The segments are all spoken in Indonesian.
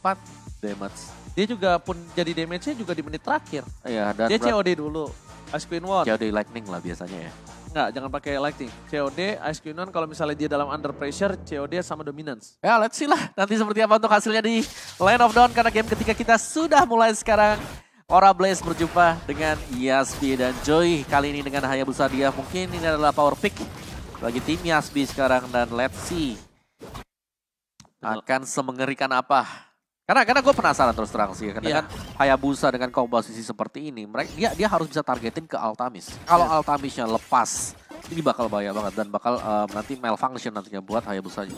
4 damage. Dia juga pun jadi damage-nya juga di menit terakhir. Iya, dan Dia COD dulu. Ice Queen One. COD Lightning lah biasanya ya. Enggak, jangan pakai Lightning. COD, Ice Queen One kalau misalnya dia dalam under pressure, COD sama Dominance. Ya, let's see lah nanti seperti apa untuk hasilnya di Land of Dawn. Karena game ketiga kita sudah mulai sekarang. Aura Blaze berjumpa dengan Yasbi dan Joy. Kali ini dengan Hayabusa dia. Mungkin ini adalah power pick bagi tim Yasbi sekarang. Dan let's see akan semengerikan apa. Karena gue penasaran terus terang sih. Karena kan Hayabusa dengan komposisi seperti ini, dia harus bisa targetin ke Altamis. Kalau Altamisnya lepas, ini bakal bahaya banget. Dan bakal nanti malfunction nantinya buat Hayabusa.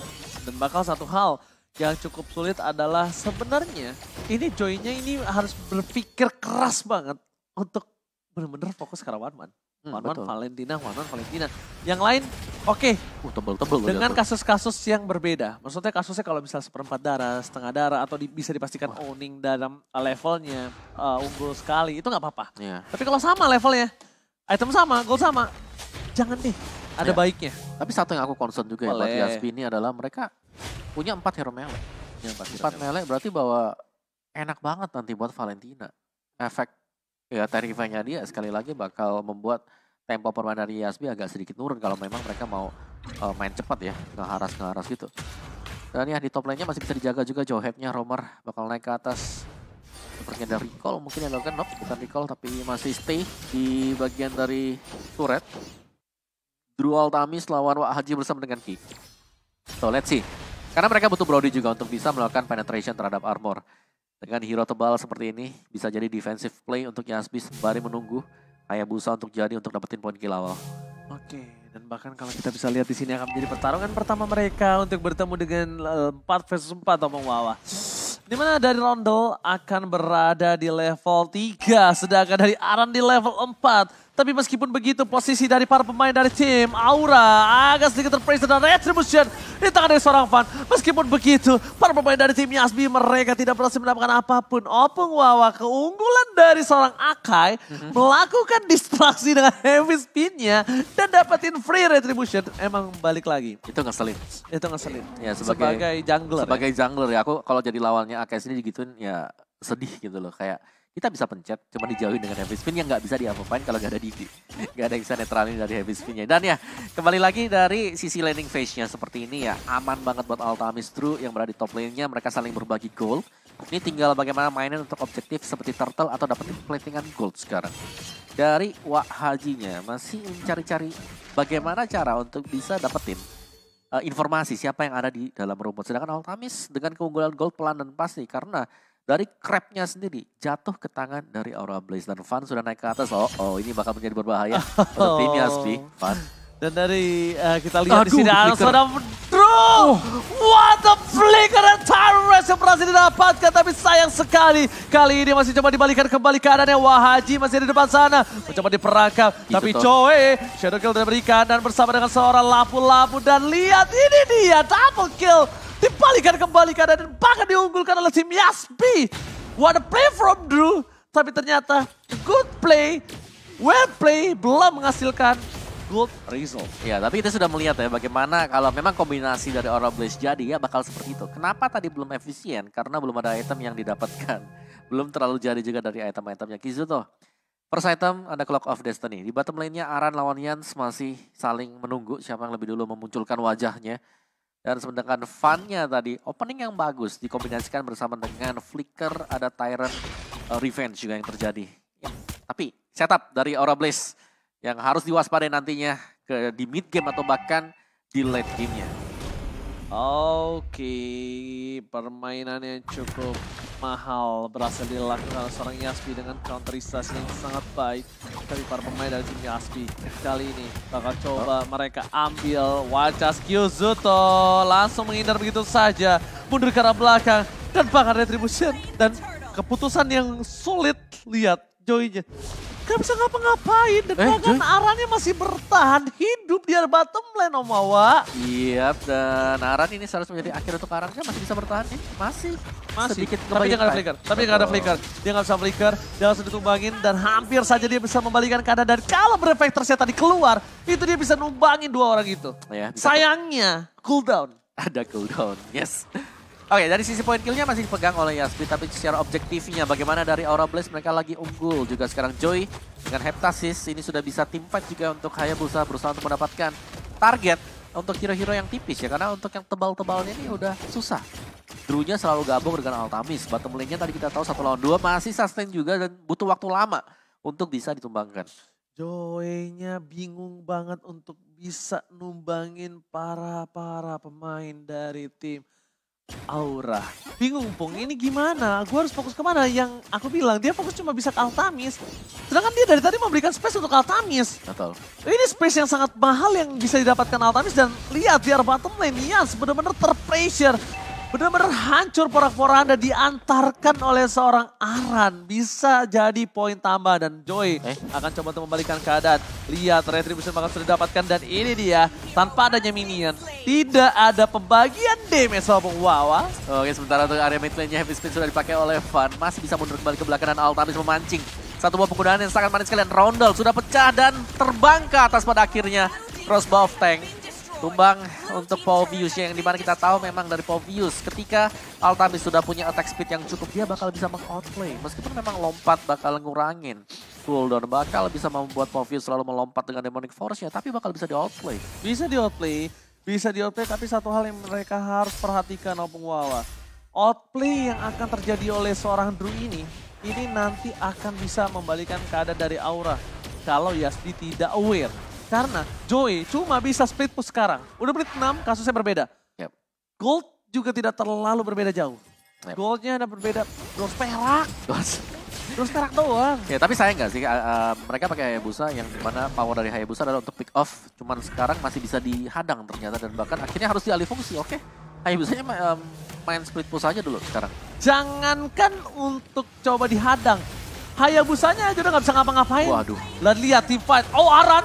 Dan bakal satu hal yang cukup sulit adalah sebenarnya ini Joy-nya ini harus berpikir keras banget untuk benar-benar fokus ke one-man. One-one Valentina, one-one Valentina. Yang lain oke. Tebel-tebel. Dengan kasus-kasus yang berbeda. Maksudnya kasusnya kalau misalnya seperempat darah, setengah darah, atau bisa dipastikan owning dalam levelnya unggul sekali, itu nggak apa-apa. Yeah. Tapi kalau sama levelnya, item sama, gold sama, jangan deh. Ada baiknya. Tapi satu yang aku concern juga ya buat Yasbi ini adalah mereka punya 4 hero melee. 4 melee berarti bahwa enak banget nanti buat Valentina. Efek ya terrify-nya dia sekali lagi bakal membuat tempo permainan dari Yasbi agak sedikit nurun kalau memang mereka mau main cepat ya, ngeharas gitu. Dan ya di top lane-nya masih bisa dijaga juga Johead-nya. Romer bakal naik ke atas. Sepertinya ada recall mungkin yang dilakukan, bukan recall tapi masih stay di bagian dari turret. Drew Altamis lawan Wak Haji bersama dengan Ki. So let's see. Karena mereka butuh Brody juga untuk bisa melakukan penetration terhadap armor. Dengan hero tebal seperti ini, bisa jadi defensive play untuk Yasbi sembari menunggu Hayabusa untuk dapetin poin kill awal. Oke, dan bahkan kalau kita bisa lihat di sini akan menjadi pertarungan pertama mereka untuk bertemu dengan 4 versus 4 Omong Wawa. Dimana dari Rondel akan berada di level 3, sedangkan dari Aran di level 4. Tapi meskipun begitu, posisi dari para pemain dari tim Aura agak sedikit terpressure dan Retribution di tangan dari seorang Fan. Meskipun begitu, para pemain dari tim Yasbi mereka tidak berhasil mendapatkan apapun. Opung Wawa keunggulan dari seorang Akai melakukan distraksi dengan heavy spin-nya dan dapetin free Retribution. Emang balik lagi. Itu ngeselin. Ya, sebagai jungler. Sebagai jungler ya, aku kalau jadi lawannya Akai sendiri digituin ya sedih gitu loh. Kayak kita bisa pencet, cuma dijauhin dengan heavy spin yang nggak bisa diapa-apain kalau nggak ada Didi. Nggak ada yang bisa netralin dari heavy spinnya. Dan ya, kembali lagi dari sisi laning phase-nya seperti ini ya, aman banget buat Altamis True yang berada di top lane-nya. Mereka saling berbagi gold. Ini tinggal bagaimana mainin untuk objektif seperti turtle atau dapetin platingan gold sekarang. Dari Wak Hajinya masih mencari-cari bagaimana cara untuk bisa dapetin informasi siapa yang ada di dalam rumput. Sedangkan Altamis dengan keunggulan gold pelan dan pasti karena dari crab-nya sendiri jatuh ke tangan dari Aura Blaze dan Fan sudah naik ke atas. Oh ini bakal menjadi berbahaya untuk tim Yasbi. Fan. Dan dari kita lihat di sini sudah what the flicker dan Tyrus yang berhasil didapatkan, tapi sayang sekali kali ini masih coba dibalikan kembali keadaannya. Wahaji masih di depan sana mencoba diperangkap, tapi Choe shadow kill tidak berikan dan bersama dengan seorang lapu-lapu dan lihat ini dia double kill. Dibalikan kembali keadaan dan bahkan diunggulkan oleh tim Yasbi. What a play from Drew. Tapi ternyata good play, well play, belum menghasilkan good result. Ya, tapi kita sudah melihat ya bagaimana kalau memang kombinasi dari Aura Blaze jadi ya bakal seperti itu. Kenapa tadi belum efisien? Karena belum ada item yang didapatkan. Belum terlalu jadi juga dari item-itemnya Kizuto. First item ada Clock of Destiny. Di bottom lane-nya Aran lawan Yans masih saling menunggu siapa yang lebih dulu memunculkan wajahnya. Dan sedangkan Fan-nya tadi opening yang bagus dikombinasikan bersama dengan Flicker, ada Tyrant Revenge juga yang terjadi. Ya, tapi setup dari Aura Blaze yang harus diwaspadai nantinya di mid game atau bahkan di late game-nya. Oke, permainan yang cukup mahal berhasil dilakukan seorang Yasbi dengan counterisasi yang sangat baik dari para pemain dari tim Yasbi. Kali ini bakal coba mereka ambil wajah Kizuto, langsung menghindar begitu saja, mundur ke arah belakang dan bahkan Retribution dan keputusan yang sulit. Lihat Joy-nya. Gak bisa ngapa-ngapain dan bahkan Arannya masih bertahan hidup di bottom lane Om Wawa. Iya, dan Aran ini seharusnya menjadi akhir untuk Aran, kan masih bisa bertahan nih. Masih. Sedikit tapi dia nggak ada flicker. Dia nggak bisa flicker, dia langsung ditumbangin dan hampir saja dia bisa membalikan keadaan. Dan kalau Reflectorsnya tadi keluar, itu dia bisa numbangin dua orang itu. Ya, sayangnya cooldown. Ada cooldown, yes. Oke, dari sisi poin killnya masih dipegang oleh Yasbi, tapi secara objektifnya bagaimana dari Aura Blaze mereka lagi unggul. Juga sekarang Joy dengan Heptasis ini sudah bisa team fight juga untuk Hayabusa berusaha untuk mendapatkan target untuk hero-hero yang tipis ya. Karena untuk yang tebal-tebalnya ini udah susah. Drew-nya selalu gabung dengan Altamis. Bottom lane-nya tadi kita tahu 1 lawan 2 masih sustain juga dan butuh waktu lama untuk bisa ditumbangkan. Joy-nya bingung banget untuk bisa numbangin para pemain dari tim Aura. Bingung Pung, ini gimana? Gue harus fokus kemana? Yang aku bilang dia fokus cuma bisa ke Altamis. Sedangkan dia dari tadi memberikan space untuk Altamis. Betul. Ini space yang sangat mahal yang bisa didapatkan Altamis. Dan lihat biar bottom lane Yans benar-benar terpressure. Benar-benar hancur porak-poranda diantarkan oleh seorang Aran. Bisa jadi poin tambah dan Joy akan coba untuk membalikan keadaan. Lihat retribution bakal sudah didapatkan dan ini dia tanpa adanya minion. Tidak ada pembagian damage walaupun Wawa. Oke, sementara untuk area mid lane-nya Heavy Spin sudah dipakai oleh Van. Masih bisa mundur kembali ke belakang dan Altamis memancing. Satu buah penggunaan yang sangat manis sekalian. Roundel sudah pecah dan terbang ke atas pada akhirnya. Crossbow of Tank. Tumbang untuk Povius yang dimana kita tahu memang dari Povius ketika Altamis sudah punya attack speed yang cukup dia bakal bisa meng-outplay. Meskipun memang lompat bakal ngurangin cooldown, bakal bisa membuat Povius selalu melompat dengan Demonic Force-nya, tapi bakal bisa di-outplay. Bisa di-outplay, tapi satu hal yang mereka harus perhatikan Opung Wawa. Outplay yang akan terjadi oleh seorang Drew ini nanti akan bisa membalikan keadaan dari Aura. Kalau Yasbi tidak aware. Karena Joy cuma bisa split push sekarang. Udah menit 6, kasusnya berbeda. Yep. Gold juga tidak terlalu berbeda jauh. Yep. Goldnya ada berbeda, bronze perak. Bronze perak doang. Ya tapi sayang nggak sih, mereka pakai Hayabusa yang dimana power dari Hayabusa adalah untuk pick off. Cuman sekarang masih bisa dihadang ternyata dan bahkan akhirnya harus dialih fungsi. Oke, Hayabusanya main split push aja dulu sekarang. Jangankan untuk coba dihadang. Hayabusanya aja udah gak bisa ngapa-ngapain. Waduh. Dan lihat team fight. Oh Aran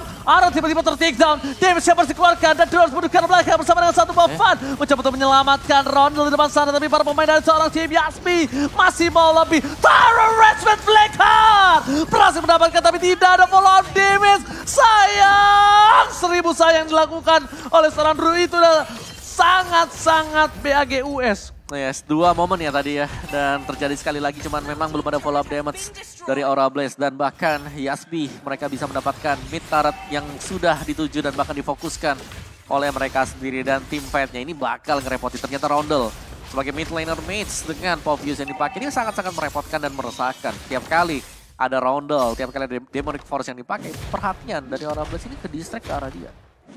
tiba-tiba ter-take down. Damage yang harus dikeluarkan. Dan Drones mundur ke belakang bersama dengan satu buff Van. Mencoba untuk menyelamatkan Rondel di depan sana. Tapi para pemain dari seorang tim Yasbi masih mau lebih. Terrorisment Blackheart berhasil mendapatkan tapi tidak ada follow up damage. Sayang. 1000 sayang dilakukan oleh seorang Drew itu adalah sangat-sangat BAGUS. Yes, 2 momen ya tadi ya. Dan terjadi sekali lagi cuman memang belum ada follow up damage dari Aura Blaze. Dan bahkan Yasbi mereka bisa mendapatkan mid turret yang sudah dituju dan bahkan difokuskan oleh mereka sendiri. Dan team fight-nya ini bakal ngerepotin. Ternyata Roundel sebagai mid laner mates dengan Povius yang dipakai ini sangat-sangat merepotkan dan meresahkan. Tiap kali ada Roundel, tiap kali ada Demonic Force yang dipakai, perhatian dari Aura Blaze ini ke distract ke arah dia.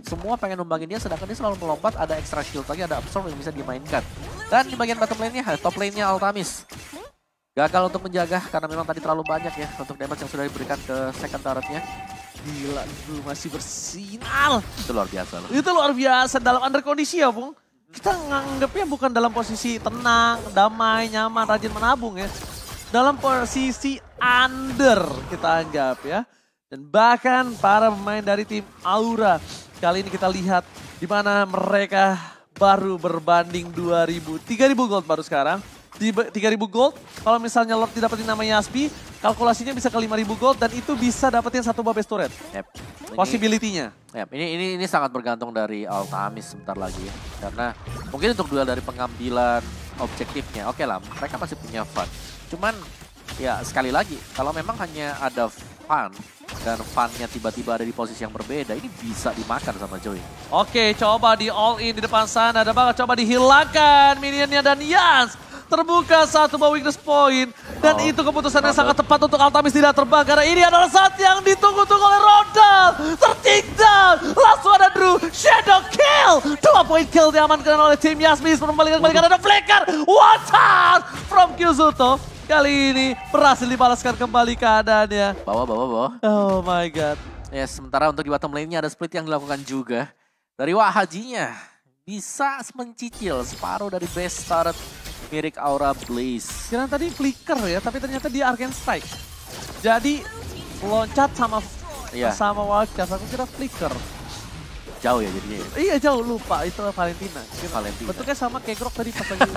Semua pengen numbangin dia, sedangkan dia selalu melompat, ada extra shield lagi, ada absorb yang bisa dimainkan. Dan di bagian bottom lane-nya, top lane-nya Altamis. Gagal untuk menjaga, karena memang tadi terlalu banyak ya untuk damage yang sudah diberikan ke second turret-nya. Gila, Drew masih bersinar. Itu luar biasa loh. Itu luar biasa, dalam under kondisi ya Bung. Kita nganggapnya bukan dalam posisi tenang, damai, nyaman, rajin menabung ya. Dalam posisi under kita anggap ya. Dan bahkan para pemain dari tim Aura kali ini kita lihat di mana mereka baru berbanding 3.000 gold baru sekarang. 3.000 gold, kalau misalnya Lord didapetin nama Yasbi, kalkulasinya bisa ke 5.000 gold dan itu bisa dapetin satu buah base turret. Yep. Possibility-nya. Yep. Ini sangat bergantung dari Altamis sebentar lagi ya. Karena mungkin untuk duel dari pengambilan objektifnya, oke lah mereka masih punya fun. Cuman ya sekali lagi, kalau memang hanya ada fun dan Van-nya tiba-tiba ada di posisi yang berbeda, ini bisa dimakan sama Joy. Oke, coba di all in di depan sana, ada banget coba dihilangkan minionnya dan Yans. Terbuka satu buah weakness point dan itu keputusan yang sangat tepat untuk Altamis tidak terbang karena ini adalah saat yang ditunggu-tunggu oleh Rodal. Ter-take down, langsung ada Drew, shadow kill. 2 point kill diamankan oleh tim Yasmi. Kembalikan ada flicker, one shot from Kyuzuto. Kali ini berhasil dibalaskan kembali keadaannya. Bawa. Oh my god. Ya, sementara untuk di bottom lane-nya ada split yang dilakukan juga. Dari Wak Hajinya bisa mencicil separuh dari base turret mirip Aura Blaze. Kira tadi flicker ya, tapi ternyata dia Arcane Strike. Jadi loncat sama Wildcats, aku kira flicker. Jauh ya jadinya ya? Iya jauh, lupa itu Valentina. Bentuknya sama kayak Grok tadi pas lagi.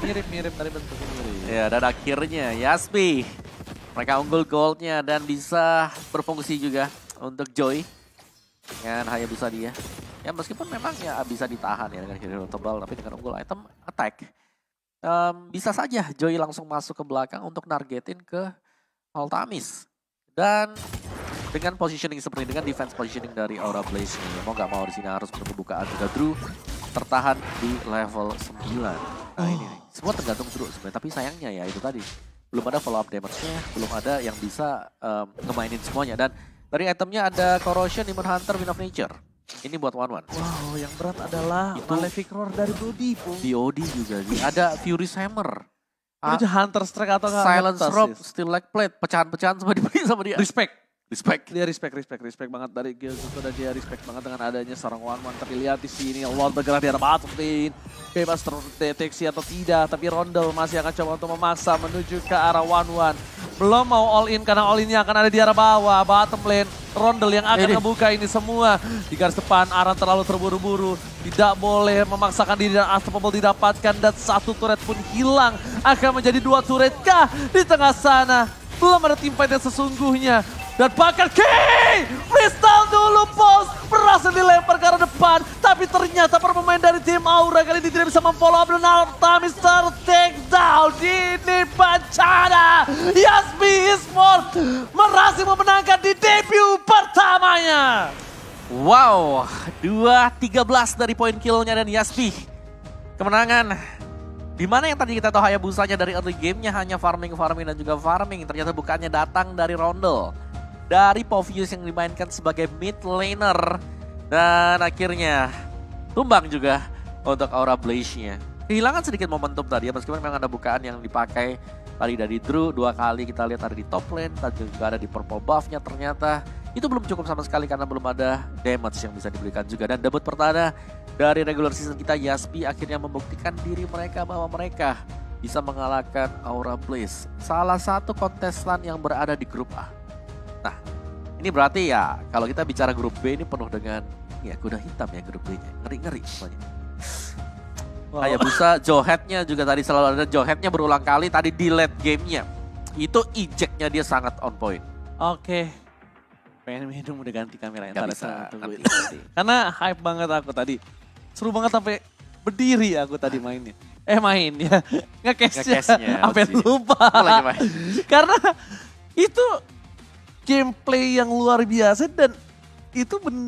Mirip tadi bentuknya mirip. Ya, dan akhirnya Yasbi mereka unggul goldnya dan bisa berfungsi juga untuk Joy dengan Hayabusa dia. Ya meskipun memang ya bisa ditahan ya dengan hero tebal, tapi dengan unggul item attack. Bisa saja Joy langsung masuk ke belakang untuk nargetin ke Ultamis. Dan dengan positioning seperti dengan defense positioning dari Aura Blaze ini, mau gak mau di sini harus menunggu bukaan juga Drew tertahan di level 9. Nah ini nih, semua tergantung Drew sebenarnya, tapi sayangnya ya itu tadi belum ada follow up damage-nya, belum ada yang bisa ngemainin semuanya. Dan dari itemnya ada Corrosion, Demon Hunter, Wind of Nature. Ini buat 1-1. Wow, yang berat adalah Itu Malefic Roar dari Brody. BOD juga sih. Ada Fury's Hammer. Itu Hunter Strike atau nggak? Silence Rope, Still Like Plate. Pecahan-pecahan semua diberi sama dia. Respect. Dia respect banget dari Gilzuko, dan dia respect banget dengan adanya seorang one-one. Terlihat di sini Lord bergerak di arah bottom lane. Bebas terdeteksi atau tidak, tapi Rondel masih akan coba untuk memaksa menuju ke arah one-one. Belum mau all in karena all innya akan ada di arah bawah, bottom lane. Rondel yang akan ngebuka ini semua. Di garis depan, Aran terlalu terburu-buru. Tidak boleh memaksakan diri dan Unstoppable didapatkan. Dan satu turret pun hilang. Akan menjadi 2 turret kah di tengah sana? Belum ada team fight yang sesungguhnya. Dan bahkan Crystal dulu pos berhasil dilempar ke arah depan, tapi ternyata pemain dari tim Aura kali ini tidak bisa memfollow up dan Ultamis take down. Ini Bancana Yasbi Esports berhasil memenangkan di debut pertamanya. Wow, 2-13 dari poin killnya dan Yasbi. Kemenangan. Dimana yang tadi kita tahu Hayabusanya dari early gamenya hanya farming dan juga farming. Ternyata bukannya datang dari Rondel. Dari Povius yang dimainkan sebagai mid laner. Dan akhirnya tumbang juga untuk Aura Blaze-nya. Kehilangan sedikit momentum tadi ya, meskipun memang ada bukaan yang dipakai tadi dari Drew 2 kali kita lihat ada di top lane, dan juga ada di purple buff-nya ternyata. Itu belum cukup sama sekali karena belum ada damage yang bisa diberikan juga. Dan debut pertama dari regular season kita, Yasbi akhirnya membuktikan diri mereka bahwa mereka bisa mengalahkan Aura Blaze. Salah satu kontestan yang berada di grup A. Nah, ini berarti ya kalau kita bicara grup B ini penuh dengan ya kuda hitam ya grup B-nya. Ngeri-ngeri semuanya. Wow. Hayabusa, Johead-nya juga tadi selalu ada Johead-nya berulang kali tadi di late game-nya. Itu eject-nya dia sangat on point. Oke. Pengen minum udah ganti kamera yang tadi. Nanti. Karena hype banget aku tadi. Seru banget sampai berdiri aku tadi mainnya. Mainnya. Nge-cashnya. Sampai lupa. Karena itu gameplay yang luar biasa dan itu benar.